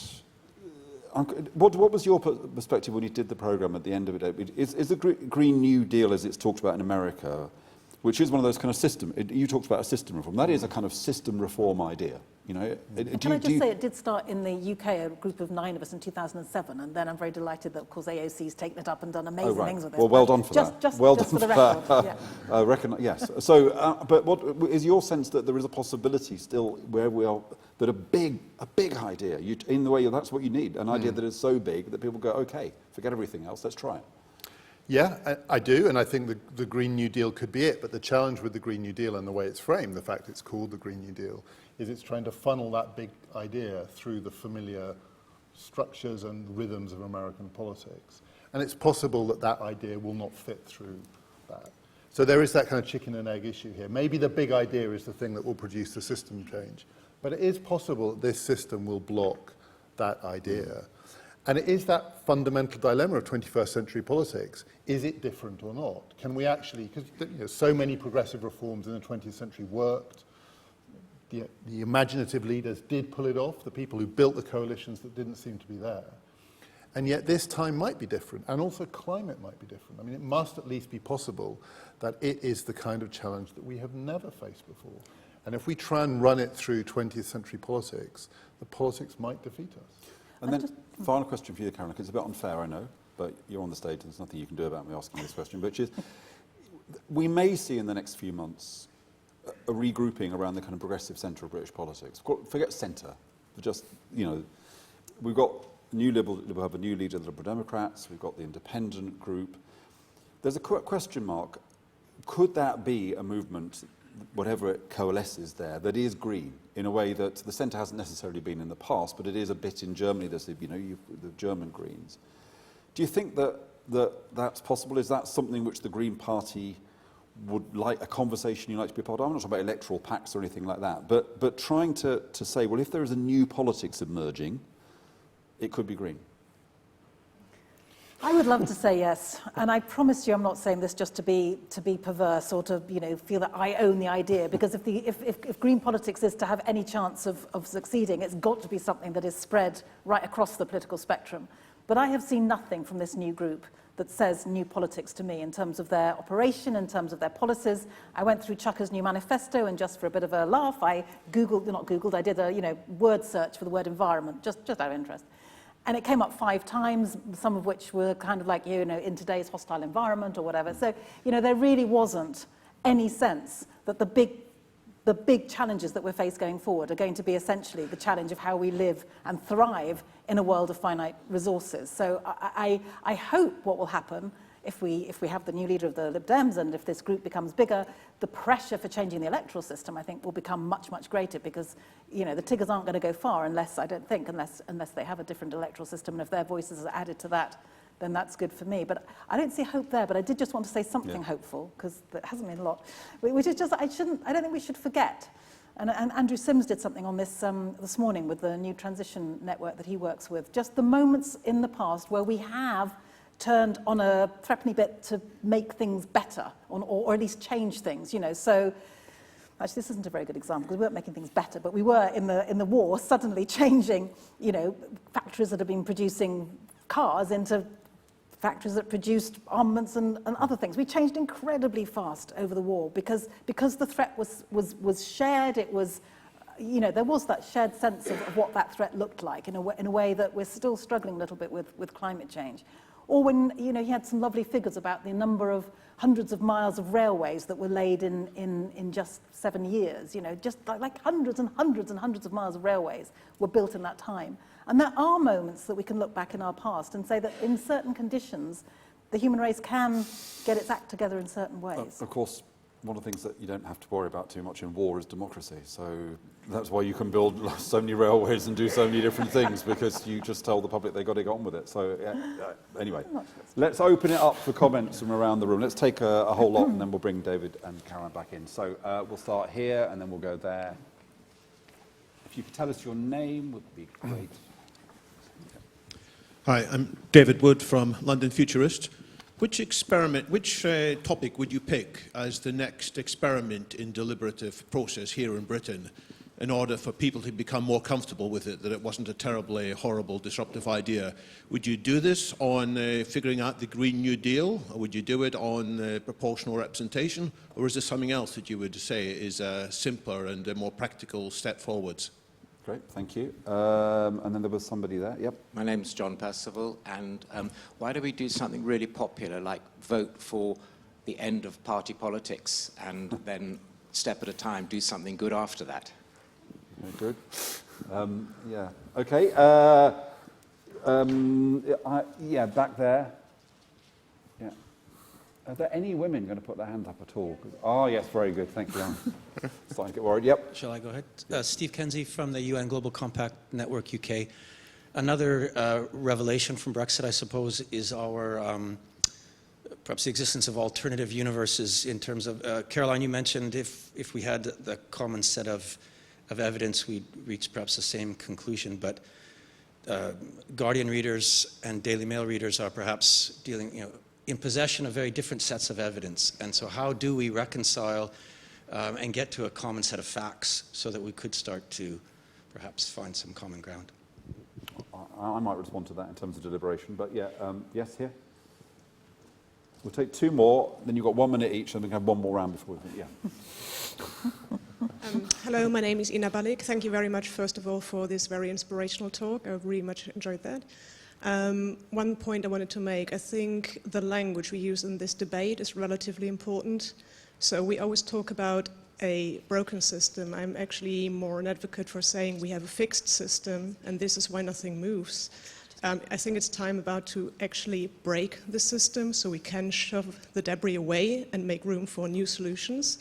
what was your perspective when you did the program at the end of it? Is the Green New Deal, as it's talked about in America, which is one of those kind of system, you talked about a system reform, that is a kind of system reform idea. You know, Can I just say it did start in the UK, a group of 9 of us in 2007, and then I'm very delighted that, of course, AOC's taken it up and done amazing things with it. Well, well done for that. Just well just done for the for record. that. Yes. So, but what is your sense that there is a possibility still where we are, that a big idea, in the way that's what you need, an idea that is so big that people go, okay, forget everything else, let's try it. Yeah, I do, and I think the Green New Deal could be it. But the challenge with the Green New Deal and the way it's framed, the fact it's called the Green New Deal, is it's trying to funnel that big idea through the familiar structures and rhythms of American politics. And it's possible that that idea will not fit through that. So there is that kind of chicken and egg issue here. Maybe the big idea is the thing that will produce the system change. But it is possible that this system will block that idea. And it is that fundamental dilemma of 21st century politics. Is it different or not? Can we actually, because so many progressive reforms in the 20th century worked. The imaginative leaders did pull it off, the people who built the coalitions that didn't seem to be there. And yet this time might be different, and also climate might be different. I mean, it must at least be possible that it is the kind of challenge that we have never faced before. And if we try and run it through 20th century politics, the politics might defeat us. And then, final question for you, Karen, because it's a bit unfair, I know, but you're on the stage and there's nothing you can do about me asking this question, which is, we may see in the next few months a regrouping around the kind of progressive centre of British politics. Forget centre, just, we've got we'll have a new leader of the Liberal Democrats, we've got the independent group. There's a question mark. Could that be a movement, whatever it coalesces there, that is green, in a way that the centre hasn't necessarily been in the past, but it is a bit in Germany, there's the German Greens. Do you think that's possible? Is that something which the Green Party would like, a conversation you'd like to be a part of? I'm not talking about electoral pacts or anything like that, but trying to say, well, if there is a new politics emerging, it could be green. I would love to say yes, and I promise you I'm not saying this just to be perverse or to feel that I own the idea, because if green politics is to have any chance of succeeding, it's got to be something that is spread right across the political spectrum. But I have seen nothing from this new group that says new politics to me in terms of their operation, in terms of their policies. I went through Chucker's new manifesto, and just for a bit of a laugh, I I did a word search for the word environment, just out of interest. And it came up 5 times, some of which were kind of like, in today's hostile environment or whatever. So, there really wasn't any sense that the big challenges that we're faced going forward are going to be essentially the challenge of how we live and thrive in a world of finite resources. So I hope what will happen if we have the new leader of the Lib Dems, and if this group becomes bigger, the pressure for changing the electoral system, I think, will become much, much greater, because, the Tiggers aren't going to go far unless they have a different electoral system, and if their voices are added to that, then that's good for me. But I don't see hope there, but I did just want to say something hopeful, because there hasn't been a lot, which is just, I don't think we should forget. And Andrew Sims did something on this this morning with the new transition network that he works with, just the moments in the past where we have turned on a threepenny bit to make things better, or at least change things, So, actually, this isn't a very good example, because we weren't making things better, but we were in the war suddenly changing, factories that have been producing cars into factories that produced armaments and other things. We changed incredibly fast over the war because the threat was shared. It was, there was that shared sense of what that threat looked like in a way that we're still struggling a little bit with climate change. Or when, he had some lovely figures about the number of hundreds of miles of railways that were laid in just 7 years, just like hundreds and hundreds and hundreds of miles of railways were built in that time. And there are moments that we can look back in our past and say that in certain conditions, the human race can get its act together in certain ways. Of course, one of the things that you don't have to worry about too much in war is democracy. So that's why you can build so many railways and do so many different things, because you just tell the public they've got to get on with it. So anyway, let's open it up for comments from around the room. Let's take a whole lot, and then we'll bring David and Karen back in. So we'll start here, and then we'll go there. If you could tell us your name, would be great. Hi, I'm David Wood from London Futurist. Which topic would you pick as the next experiment in deliberative process here in Britain, in order for people to become more comfortable with it, that it wasn't a terribly horrible, disruptive idea? Would you do this on figuring out the Green New Deal, or would you do it on proportional representation, or is there something else that you would say is a simpler and a more practical step forwards? Great, thank you. And then there was somebody there. Yep. My name's John Percival, and why do we do something really popular like vote for the end of party politics and then step at a time do something good after that? Very good. Yeah. Okay. Yeah, back there. Yeah. Are there any women going to put their hands up at all? Oh, yes, very good. Thank you. I'm starting to get worried. Yep. Shall I go ahead? Steve Kenzie from the UN Global Compact Network UK. Another revelation from Brexit, I suppose, is our perhaps the existence of alternative universes in terms of, Caroline, you mentioned if we had the common set of evidence, we'd reach perhaps the same conclusion, but Guardian readers and Daily Mail readers are perhaps dealing, in possession of very different sets of evidence. And so how do we reconcile and get to a common set of facts so that we could start to perhaps find some common ground? I might respond to that in terms of deliberation, but yeah, yes, here. We'll take two more, then you've got 1 minute each, and we can have one more round before we finish. Yeah. Hello, my name is Ina Balik. Thank you very much, first of all, for this very inspirational talk. I really much enjoyed that. One point I wanted to make, I think the language we use in this debate is relatively important. So we always talk about a broken system. I'm actually more an advocate for saying we have a fixed system, and this is why nothing moves. I think it's time about to actually break the system so we can shove the debris away and make room for new solutions.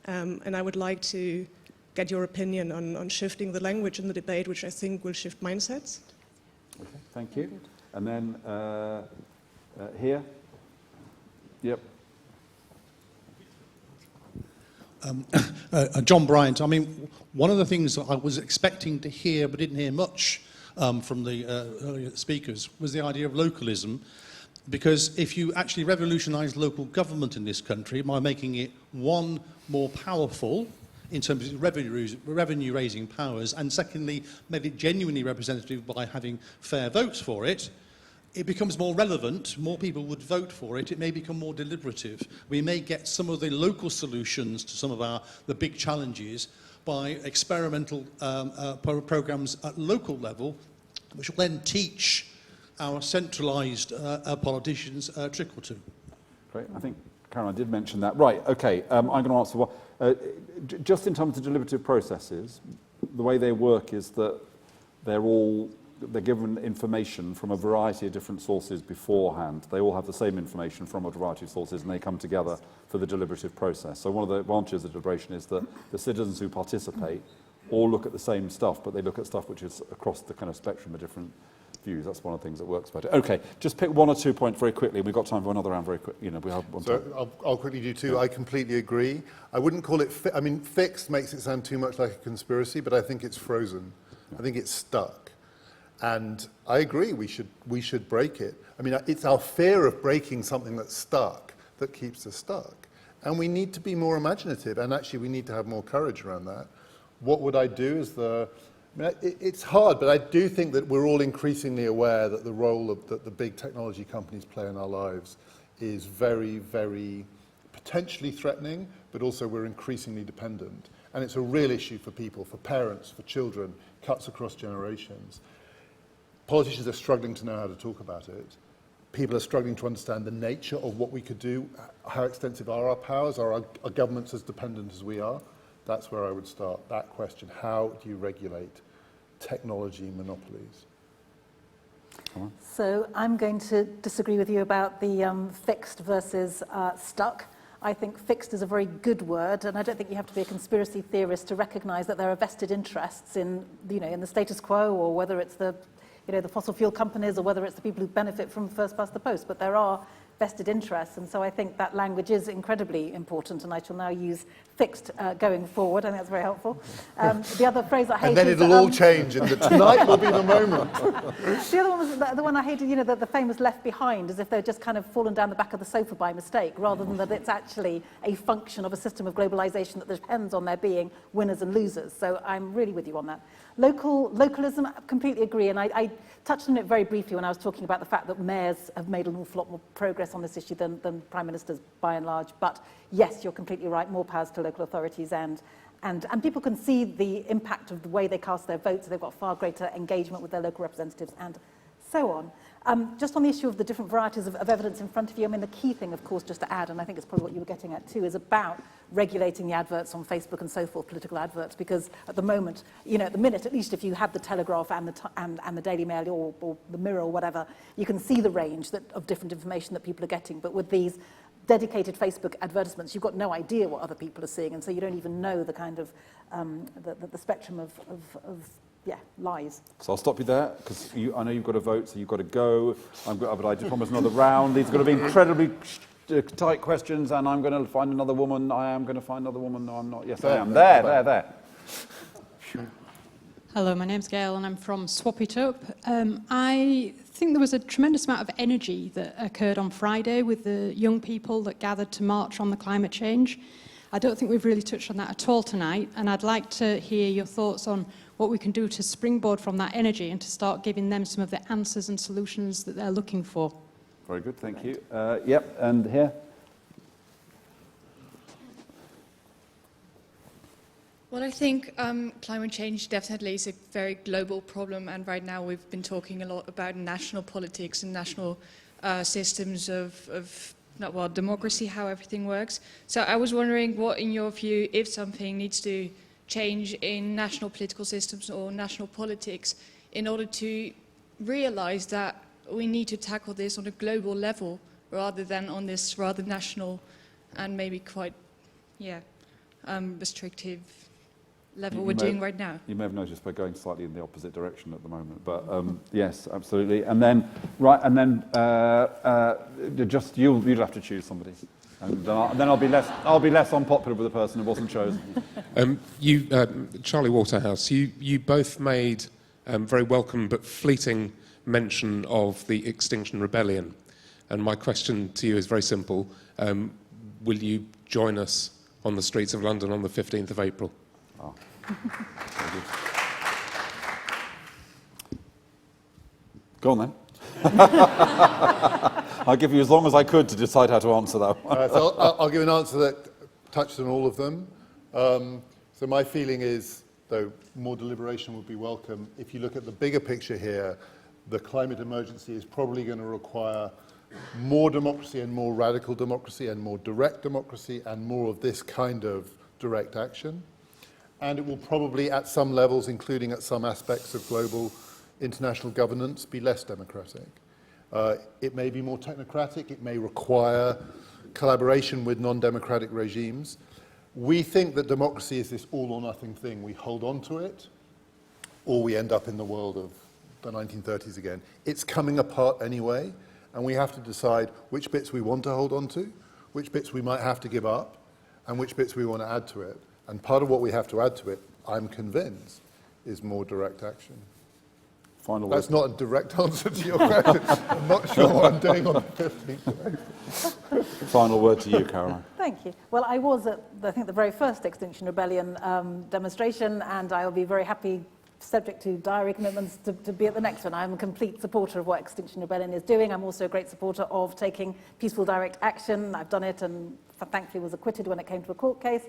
And I would like to get your opinion on shifting the language in the debate, which I think will shift mindsets. Okay, thank you. And then here. Yep. John Bryant, I mean, one of the things that I was expecting to hear but didn't hear much from the earlier speakers was the idea of localism, because if you actually revolutionise local government in this country by making it, one, more powerful in terms of revenue-raising powers, and secondly, made it genuinely representative by having fair votes for it, it becomes more relevant, more people would vote for it, it may become more deliberative. We may get some of the local solutions to some of the big challenges by experimental programs at local level, which will then teach our centralised politicians a trick or two. Great. I think Caroline did mention that. Right, okay, I'm going to answer just in terms of deliberative processes, the way they work is that they're given information from a variety of different sources beforehand. They all have the same information from a variety of sources, and they come together for the deliberative process. So one of the advantages of deliberation is that the citizens who participate all look at the same stuff, but they look at stuff which is across the kind of spectrum of different views. That's one of the things that works about it. Okay, just pick 1 or 2 points very quickly. We've got time for another round very quick. We have one. So I'll quickly do two. Yeah. I completely agree. I wouldn't call it, fixed makes it sound too much like a conspiracy, but I think it's frozen. Yeah. I think it's stuck. And I agree, we should break it. I mean, it's our fear of breaking something that's stuck that keeps us stuck. And we need to be more imaginative, and actually we need to have more courage around that. What would I do is it's hard, but I do think that we're all increasingly aware that the role that the big technology companies play in our lives is very, very potentially threatening, but also we're increasingly dependent. And it's a real issue for people, for parents, for children, cuts across generations. Politicians are struggling to know how to talk about it. People are struggling to understand the nature of what we could do, how extensive are our powers, are our governments as dependent as we are? That's where I would start, that question. How do you regulate technology monopolies? So I'm going to disagree with you about the fixed versus stuck. I think fixed is a very good word, and I don't think you have to be a conspiracy theorist to recognise that there are vested interests in, in the status quo, or whether it's the fossil fuel companies, or whether it's the people who benefit from first past the post. But there are vested interests, and so I think that language is incredibly important, and I shall now use fixed going forward. I think that's very helpful. The other phrase I hate and then is, it'll all change, and tonight will be the moment. The other one was the one I hated, the famous left behind, as if they're just kind of fallen down the back of the sofa by mistake, rather than that it's actually a function of a system of globalization that depends on there being winners and losers. So I'm really with you on that. Localism, I completely agree, and I touched on it very briefly when I was talking about the fact that mayors have made an awful lot more progress on this issue than prime ministers by and large. But yes, you're completely right, more powers to local authorities and And people can see the impact of the way they cast their votes. They've got far greater engagement with their local representatives and so on. Just on the issue of the different varieties of evidence in front of you, I mean, the key thing, of course, just to add, and I think it's probably what you were getting at too, is about regulating the adverts on Facebook and so forth, political adverts, because at the moment, you know, at the minute, at least if you have the Telegraph and the Daily Mail or the Mirror or whatever, you can see the range of different information that people are getting. But with these dedicated Facebook advertisements, you've got no idea what other people are seeing, and so you don't even know the kind of the spectrum of lies. So I'll stop you there, because I know you've got to vote, so you've got to go. But I did promise another round. These are going to be incredibly tight questions, and I'm going to find another woman. I am going to find another woman. No, I'm not. Yes, I am. There. Hello, my name's Gail, and I'm from Swap It Up. I think there was a tremendous amount of energy that occurred on Friday with the young people that gathered to march on the climate change. I don't think we've really touched on that at all tonight, and I'd like to hear your thoughts on what we can do to springboard from that energy and to start giving them some of the answers and solutions that they're looking for. Very good, thank you. Yep, and here. Well, I think climate change definitely is a very global problem, and right now we've been talking a lot about national politics and national systems of democracy, how everything works. So I was wondering what, in your view, if something needs to change in national political systems or national politics in order to realize that we need to tackle this on a global level rather than on this rather national and maybe quite restrictive level we're doing right now. You may have noticed we're going slightly in the opposite direction at the moment, but yes, absolutely. And then, just you'll have to choose somebody. And then I'll be less unpopular with the person who wasn't chosen. Charlie Waterhouse, you both made very welcome but fleeting mention of the Extinction Rebellion. And my question to you is very simple. Will you join us on the streets of London on the 15th of April? Oh. Go on then. I'll give you as long as I could to decide how to answer that one. So I'll give an answer that touched on all of them. So my feeling is, though, more deliberation would be welcome. If you look at the bigger picture here, the climate emergency is probably going to require more democracy and more radical democracy and more direct democracy and more of this kind of direct action. And it will probably, at some levels, including at some aspects of global international governance, be less democratic. It may be more technocratic. It may require collaboration with non-democratic regimes. We think that democracy is this all-or-nothing thing. We hold on to it, or we end up in the world of the 1930s again. It's coming apart anyway, and we have to decide which bits we want to hold on to, which bits we might have to give up, and which bits we want to add to it. And part of what we have to add to it, I'm convinced, is more direct action. Final That's word. not a direct answer to your question. I'm not sure what I'm doing on the 15th. Final word to you, Caroline. Thank you. Well, I was at, I think, the very first Extinction Rebellion demonstration, and I'll be very happy, subject to diary commitments, to be at the next one. I'm a complete supporter of what Extinction Rebellion is doing. I'm also a great supporter of taking peaceful direct action. I've done it and thankfully was acquitted when it came to a court case.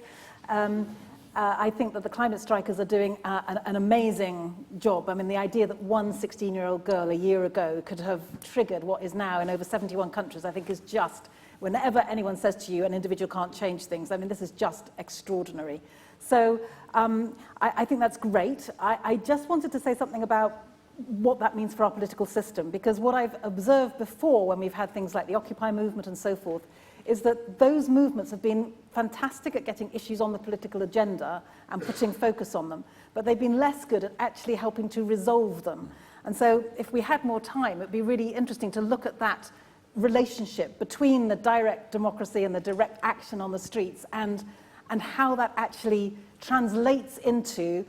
I think that the climate strikers are doing an amazing job. I mean, the idea that one 16-year-old girl a year ago could have triggered what is now in over 71 countries, I think is just, whenever anyone says to you an individual can't change things, I mean, this is just extraordinary. So I think that's great. I just wanted to say something about what that means for our political system, because what I've observed before when we've had things like the Occupy movement and so forth is that those movements have been fantastic at getting issues on the political agenda and putting focus on them, but they've been less good at actually helping to resolve them. And so if we had more time, it'd be really interesting to look at that relationship between the direct democracy and the direct action on the streets and how that actually translates into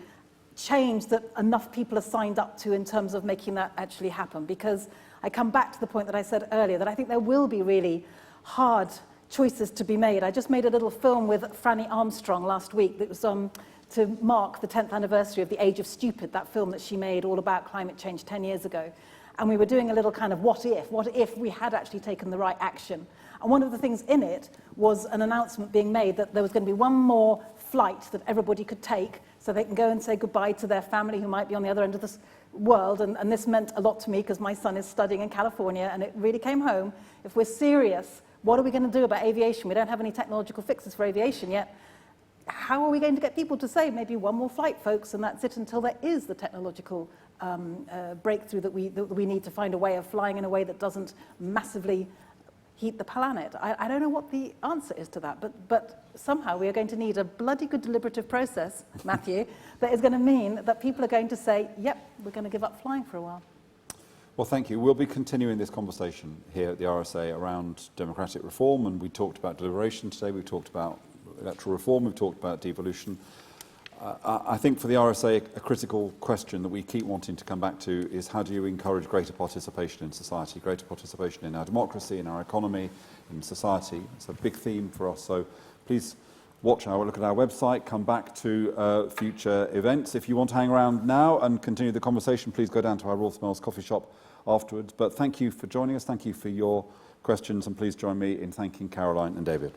change that enough people are signed up to in terms of making that actually happen. Because I come back to the point that I said earlier, that I think there will be really hard choices to be made. I just made a little film with Franny Armstrong last week that was to mark the 10th anniversary of The Age of Stupid, that film that she made all about climate change 10 years ago. And we were doing a little kind of what if we had actually taken the right action. And one of the things in it was an announcement being made that there was going to be one more flight that everybody could take so they can go and say goodbye to their family who might be on the other end of this world. And this meant a lot to me because my son is studying in California, and it really came home. If we're serious, what are we going to do about aviation? We don't have any technological fixes for aviation yet. How are we going to get people to say maybe one more flight, folks, and that's it until there is the technological breakthrough that we need to find a way of flying in a way that doesn't massively heat the planet? I don't know what the answer is to that, but somehow we are going to need a bloody good deliberative process, Matthew, that is going to mean that people are going to say, yep, we're going to give up flying for a while. Well, thank you. We'll be continuing this conversation here at the RSA around democratic reform, and we talked about deliberation today, we've talked about electoral reform, we've talked about devolution. I think for the RSA, a critical question that we keep wanting to come back to is how do you encourage greater participation in society, greater participation in our democracy, in our economy, in society. It's a big theme for us, so please look at our website, come back to future events. If you want to hang around now and continue the conversation, please go down to our Royal Smells coffee shop afterwards. But thank you for joining us, thank you for your questions, and please join me in thanking Caroline and David.